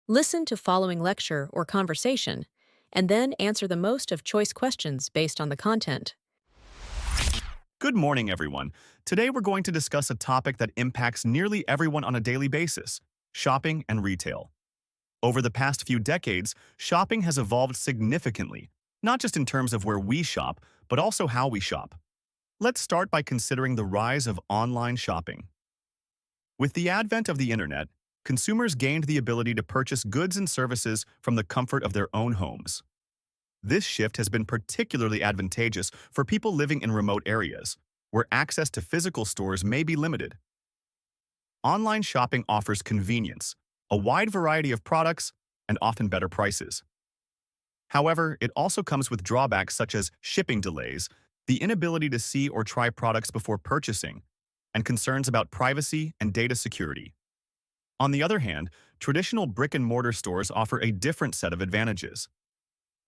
Listen to following lecture or conversation, and then answer the most of choice questions based on the content. Good morning, everyone. Today we're going to discuss a topic that impacts nearly everyone on a daily basis: shopping and retail. Over the past few decades, shopping has evolved significantly, not just in terms of where we shop, but also how we shop. Let's start by considering the rise of online shopping. With the advent of the internet, consumers gained the ability to purchase goods and services from the comfort of their own homes. This shift has been particularly advantageous for people living in remote areas, where access to physical stores may be limited. Online shopping offers convenience, a wide variety of products, and often better prices. However, it also comes with drawbacks such as shipping delays, the inability to see or try products before purchasing, and concerns about privacy and data security. On the other hand, traditional brick-and-mortar stores offer a different set of advantages.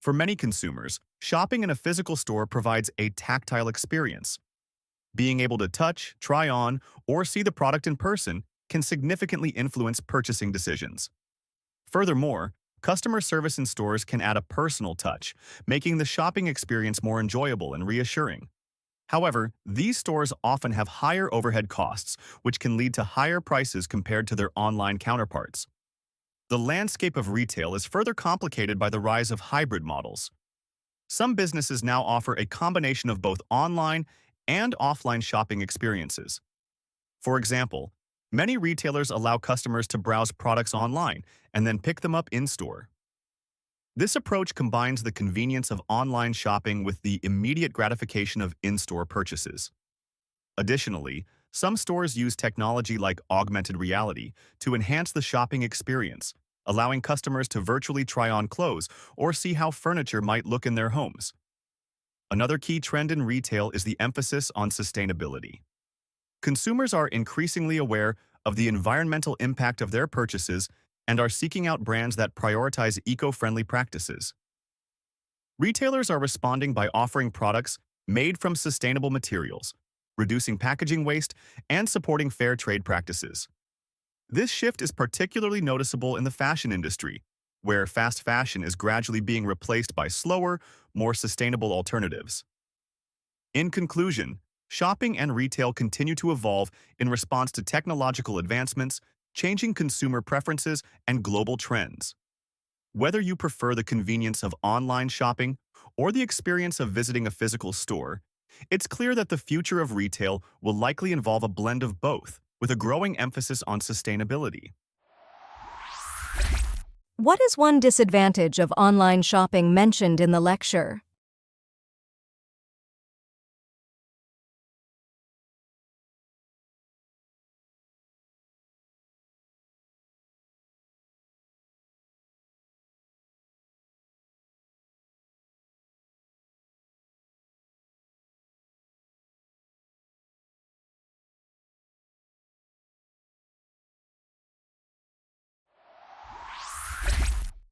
For many consumers, shopping in a physical store provides a tactile experience. Being able to touch, try on, or see the product in person can significantly influence purchasing decisions. Furthermore, customer service in stores can add a personal touch, making the shopping experience more enjoyable and reassuring. However, these stores often have higher overhead costs, which can lead to higher prices compared to their online counterparts. The landscape of retail is further complicated by the rise of hybrid models. Some businesses now offer a combination of both online and offline shopping experiences. For example, many retailers allow customers to browse products online and then pick them up in-store. This approach combines the convenience of online shopping with the immediate gratification of in-store purchases. Additionally, some stores use technology like augmented reality to enhance the shopping experience, allowing customers to virtually try on clothes or see how furniture might look in their homes. Another key trend in retail is the emphasis on sustainability. Consumers are increasingly aware of the environmental impact of their purchases and are seeking out brands that prioritize eco-friendly practices. Retailers are responding by offering products made from sustainable materials, reducing packaging waste, and supporting fair trade practices. This shift is particularly noticeable in the fashion industry, where fast fashion is gradually being replaced by slower, more sustainable alternatives. In conclusion, shopping and retail continue to evolve in response to technological advancements, changing consumer preferences, and global trends. Whether you prefer the convenience of online shopping or the experience of visiting a physical store, it's clear that the future of retail will likely involve a blend of both, with a growing emphasis on sustainability. What is one disadvantage of online shopping mentioned in the lecture?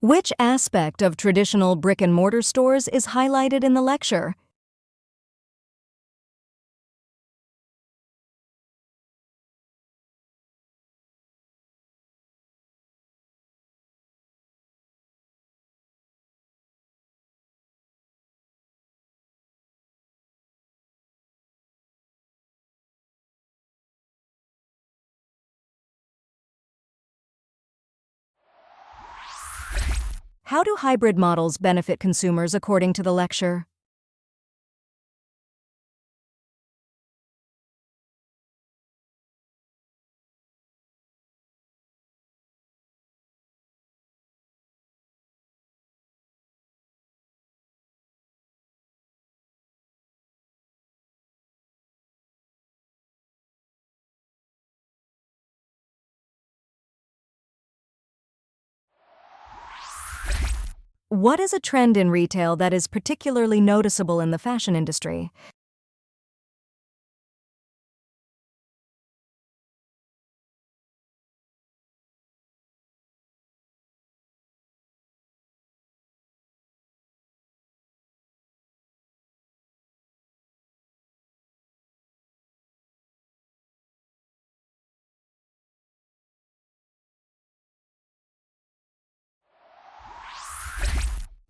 Which aspect of traditional brick-and-mortar stores is highlighted in the lecture? How do hybrid models benefit consumers according to the lecture? What is a trend in retail that is particularly noticeable in the fashion industry?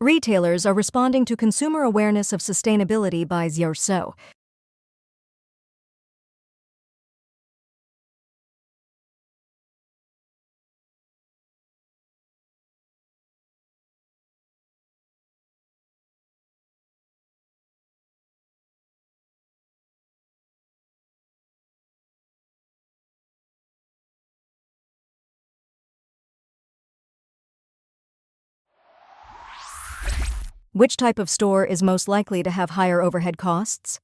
Retailers are responding to consumer awareness of sustainability by Zierso. Which type of store is most likely to have higher overhead costs?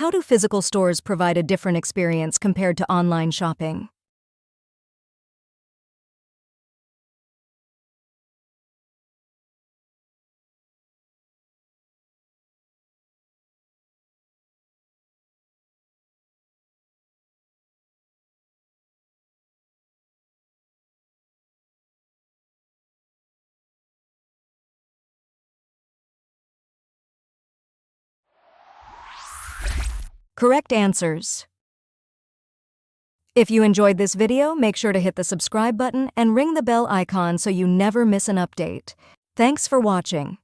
How do physical stores provide a different experience compared to online shopping? Correct answers. If you enjoyed this video, make sure to hit the subscribe button and ring the bell icon so you never miss an update. Thanks for watching.